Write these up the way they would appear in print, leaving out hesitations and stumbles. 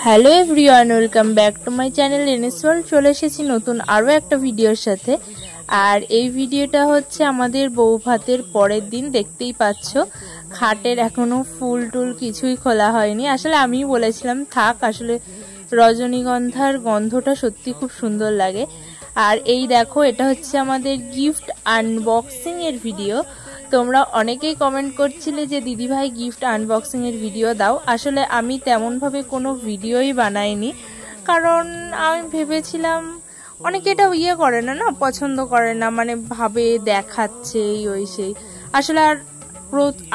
Hello everyone, welcome back to my channel NS world. চলে এসেছি নতুন আরও একটা ভিডিওর সাথে। আর এই ভিডিওটা হচ্ছে আমাদের বউ ভাতের পরের দিন। দেখতেই পাচ্ছ খাটের এখনো ফুল টুল কিছুই খোলা হয়নি। আসলে আমি বলেছিলাম থাক, আসলে রজনীগন্ধার গন্ধটা সত্যি খুব সুন্দর লাগে। আর এই দেখো, এটা হচ্ছে আমাদের গিফট আনবক্সিং এর ভিডিও। তোমরা অনেকেই কমেন্ট করছিলে যে দিদিভাই গিফট আনবক্সিং এর ভিডিও দাও। আসলে আমি তেমনভাবে কোনো ভিডিওই বানাইনি, কারণ আমি ভেবেছিলাম অনেকে এটা করে না, পছন্দ করে না, মানে ভাবে দেখাচ্ছে এই ওই সেই। আসলে আর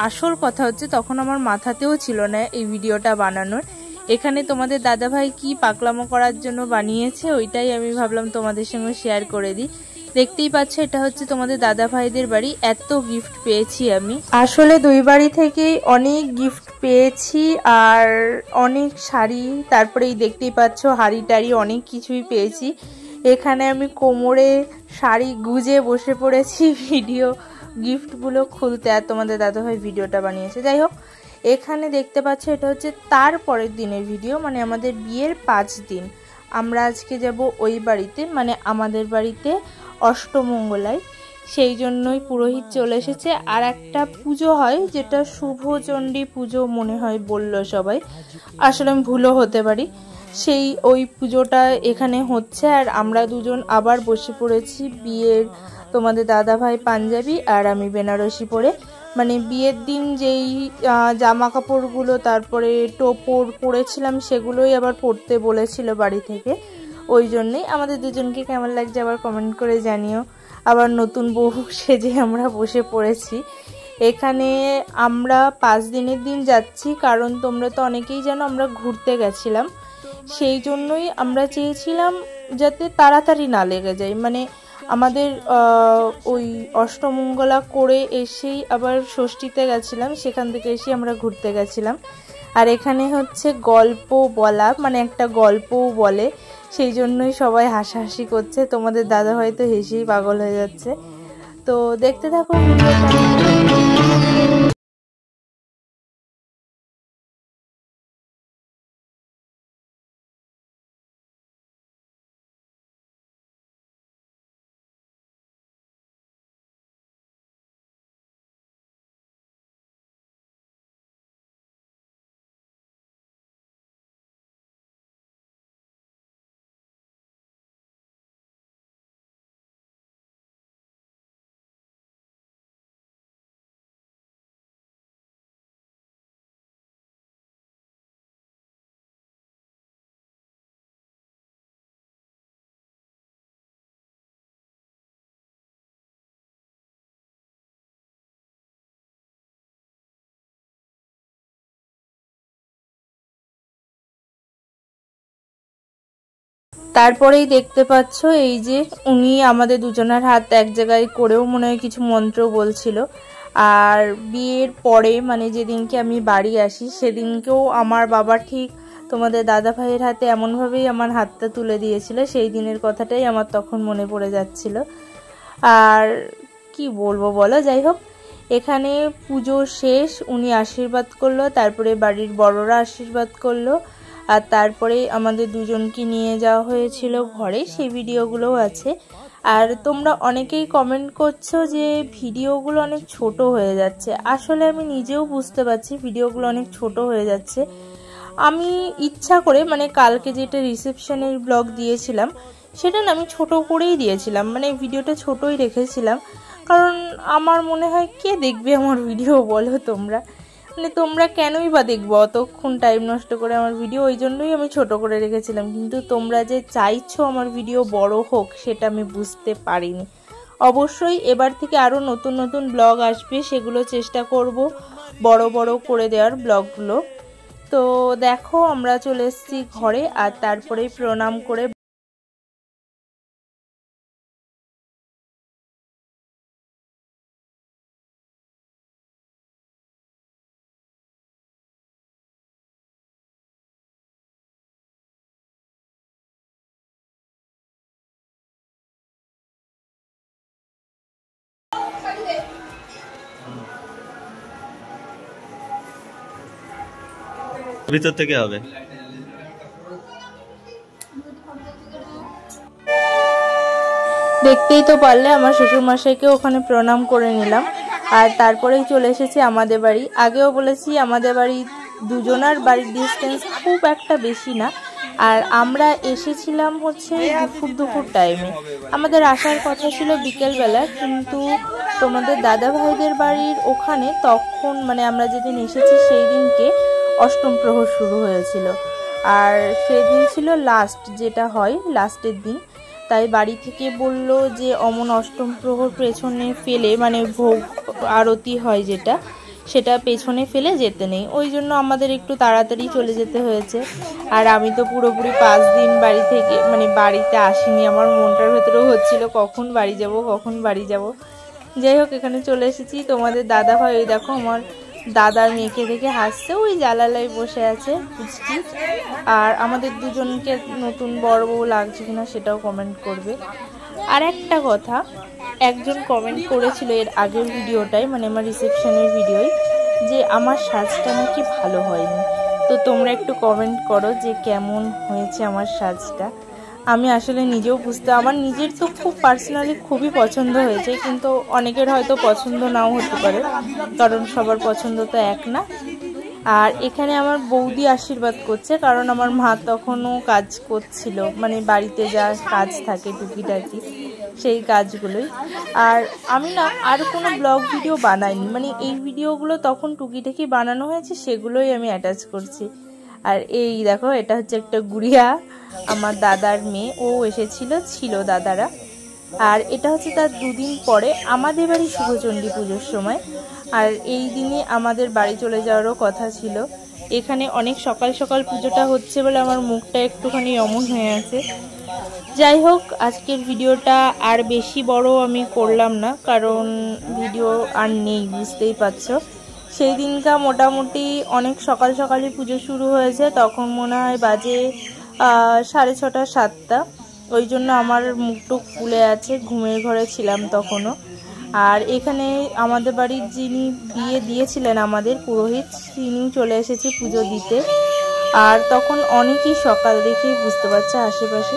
আসল কথা হচ্ছে তখন আমার মাথাতেও ছিল না এই ভিডিওটা বানানোর। এখানে তোমাদের দাদাভাই কি পাকলামো করার জন্য বানিয়েছে, ওইটাই আমি ভাবলাম তোমাদের সঙ্গে শেয়ার করে দিই। দেখতেই পাচ্ছ এটা হচ্ছে তোমাদের দাদা ভাইদের বাড়ি। এত গিফট পেয়েছি আমি, আসলে দুই বাড়ি থেকেই অনেক গিফট পেয়েছি। আর অনেক শাড়ি, তারপরে এই দেখতেই পাচ্ছ হাড়ি টাড়ি অনেক কিছুই পেয়েছি। এখানে আমি কোমরে শাড়ি গুজে বসে পড়েছি ভিডিও গিফটগুলো খুলতে। আর তোমাদের দাদা ভাই ভিডিওটা বানিয়েছে। যাই হোক, এখানে দেখতে পাচ্ছ এটা হচ্ছে তার পরের দিনের ভিডিও, মানে আমাদের বিয়ের 5 দিন। আমরা আজকে যাব ওই বাড়িতে, মানে আমাদের বাড়িতে অষ্টমঙ্গলায়। সেই জন্যই পুরোহিত চলে এসেছে। আর একটা পুজো হয় যেটা শুভচণ্ডী পুজো মনে হয় বলল সবাই, আসলে আমি ভুলও হতে পারি। সেই ওই পুজোটা এখানে হচ্ছে। আর আমরা দুজন আবার বসে পড়েছি বিয়ের, তোমাদের দাদা ভাই পাঞ্জাবি আর আমি বেনারসি পরে। মানে বিয়ের দিন যেই জামা কাপড়গুলো তারপরে টোপর পরেছিলাম সেগুলোই আবার পরতে বলেছিল বাড়ি থেকে। ওই জন্যই আমাদের দুজনকে কেমন লাগছে আবার কমেন্ট করে জানিও। আবার নতুন বউ সেজে আমরা বসে পড়েছি। এখানে আমরা 5 দিনের দিন যাচ্ছি, কারণ তোমরা তো অনেকেই জানো আমরা ঘুরতে গেছিলাম। সেই জন্যই আমরা চেয়েছিলাম যাতে তাড়াতাড়ি না লেগে যায়। মানে আমাদের ওই অষ্টমঙ্গলা করে এসেই আবার ষষ্ঠীতে গেছিলাম, সেখান থেকে এসে আমরা ঘুরতে গেছিলাম। আর এখানে হচ্ছে গল্প বলা, মানে একটা গল্পও বলে, সেই জন্যই সবাই হাসাহাসি করছে। তোমাদের দাদা হয়তো হেসেই পাগল হয়ে যাচ্ছে। তো দেখতে থাকো ভিডিওটা। তারপরেই দেখতে পাচ্ছ এই যে উনি আমাদের দুজনের হাত এক জায়গায় করেও মনে হয় কিছু মন্ত্র বলছিল। আর বিয়ের পরে, মানে যেদিনকে আমি বাড়ি আসি সেদিনকেও আমার বাবা ঠিক তোমাদের দাদা ভাইয়ের হাতে এমনভাবেই আমার হাতটা তুলে দিয়েছিল। সেই দিনের কথাটাই আমার তখন মনে পড়ে যাচ্ছিল। আর কি বলবো বলো, যাই হোক, এখানে পুজো শেষ, উনি আশীর্বাদ করলো, তারপরে বাড়ির বড়রা আশীর্বাদ করলো। আর তারপরে আমাদের দুজনকে নিয়ে যাওয়া হয়েছিল ঘরে, সেই ভিডিওগুলোও আছে। আর তোমরা অনেকেই কমেন্ট করছো যে ভিডিওগুলো অনেক ছোট হয়ে যাচ্ছে। আসলে আমি নিজেও বুঝতে পারছি ভিডিওগুলো অনেক ছোট হয়ে যাচ্ছে। আমি ইচ্ছা করে, মানে কালকে যেটা রিসেপশনের ব্লগ দিয়েছিলাম সেটা না আমি ছোট করেই দিয়েছিলাম, মানে ভিডিওটা ছোটই রেখেছিলাম। কারণ আমার মনে হয় কে দেখবে আমার ভিডিও বলো তোমরা, মানে তোমরা কেনই বা দেখবো অতক্ষণ টাইম নষ্ট করে আমার ভিডিও। ওই জন্যই আমি ছোট করে রেখেছিলাম। কিন্তু তোমরা যে চাইছো আমার ভিডিও বড় হোক সেটা আমি বুঝতে পারিনি। অবশ্যই এবার থেকে আরও নতুন নতুন ব্লগ আসবে, সেগুলো চেষ্টা করব বড় বড় করে দেওয়ার ব্লগগুলো। তো দেখো আমরা চলে এসেছি ঘরে। আর তারপরে প্রণাম করে ভিতর থেকে হবে। দেখতেই তো পারলে আমার শ্বশুরমশাইকে ওখানে প্রণাম করে নিলাম। আর তারপরেই চলে এসেছি আমাদের বাড়ি। আগেও বলেছি আমাদের বাড়ি দুজনার বাড়ির ডিস্টেন্স খুব একটা বেশি না। আর আমরা এসেছিলাম হচ্ছে দুপুর টাইমে। আমাদের আসার কথা ছিল বিকেলবেলা, কিন্তু তোমাদের দাদা ভাইদের বাড়ির ওখানে তখন মানে আমরা যেদিন এসেছি সেই দিনকে অষ্টম প্রহর শুরু হয়েছিল। আর সেদিন ছিল লাস্ট, যেটা হয় লাস্টের দিন। তাই বাড়ি থেকে বলল যে অমন অষ্টম প্রহর পেছনে ফেলে, মানে ভোগ আরতি হয় যেটা, সেটা পেছনে ফেলে যেতে নেই। ওই জন্য আমাদের একটু তাড়াতাড়ি চলে যেতে হয়েছে। আর আমি তো পুরোপুরি 5 দিন বাড়ি থেকে মানে বাড়িতে আসিনি। আমার মনটার ভেতরেও হচ্ছিল কখন বাড়ি যাব কখন বাড়ি যাব। যাই হোক, এখানে চলে এসেছি। তোমাদের দাদা ভাই ওই দেখো আমার দাদার মেয়েকে দেখে হাসছে, ওই জানালায় বসে আছে পুচকি। আর আমাদের দুজনকে নতুন বড় বউ লাগছে কিনা সেটাও কমেন্ট করবে। আর একটা কথা, একজন কমেন্ট করেছিল এর আগের ভিডিওটাই, মানে আমার রিসেপশনের ভিডিওয়, যে আমার সাজটা নাকি ভালো হয়নি। তো তোমরা একটু কমেন্ট করো যে কেমন হয়েছে আমার সাজটা। আমি আসলে নিজেও আমার নিজের তো খুব পার্সোনালি খুবই পছন্দ হয়েছে, কিন্তু অনেকের হয়তো পছন্দ নাও হতে পারে, কারণ সবার পছন্দ তো এক না। আর এখানে আমার বৌদি আশীর্বাদ করছে, কারণ আমার মা তখনও কাজ করছিল, মানে বাড়িতে যা কাজ থাকে টুকিটাকি সেই কাজগুলোই। আর আমি না আর কোনো ব্লগ ভিডিও বানাইনি, মানে এই ভিডিওগুলো তখন টুকিটাকি বানানো হয়েছে সেগুলোই আমি অ্যাটাচ করছি। আর এই দেখো, এটা হচ্ছে একটা গুড়িয়া, আমার দাদার মেয়ে, ও ছিল দাদারা। আর এটা হচ্ছে তার 2 দিন পরে আমাদের বাড়ি শুভচণ্ডী পুজোর সময়। আর এই দিনে আমাদের বাড়ি চলে যাওয়ারও কথা ছিল। এখানে অনেক সকাল সকাল পুজোটা হচ্ছে বলে আমার মুখটা একটুখানি অমন হয়ে আছে। যাই হোক, আজকের ভিডিওটা আর বেশি বড় আমি করলাম না, কারণ ভিডিও আর নেই, বুঝতেই পারছো। সেই দিনটা মোটামুটি অনেক সকাল সকালই পুজো শুরু হয়েছে, তখন মনে হয় বাজে 6:30 7টা। ওই জন্য আমার মুখটুক ফুলে আছে, ঘুমের ঘরে ছিলাম তখনও। আর এখানে আমাদের বাড়ির যিনি বিয়ে দিয়েছিলেন আমাদের পুরোহিত, তিনিও চলে এসেছে পুজো দিতে। আর তখন অনেকই সকাল, দেখেই বুঝতে পারছে আশেপাশে।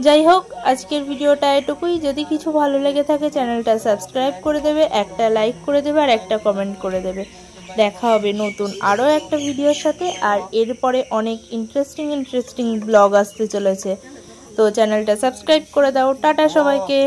যাই হোক, আজকের ভিডিওটা এটুকুই। যদি কিছু ভালো লেগে থাকে চ্যানেলটা সাবস্ক্রাইব করে দেবে, একটা লাইক করে দেবে আর একটা কমেন্ট করে দেবে। দেখা হবে নতুন আরও একটা ভিডিওর সাথে। আর এরপরে অনেক ইন্টারেস্টিং ব্লগ আসতে চলেছে, তো চ্যানেলটা সাবস্ক্রাইব করে দাও। টাটা সবাইকে।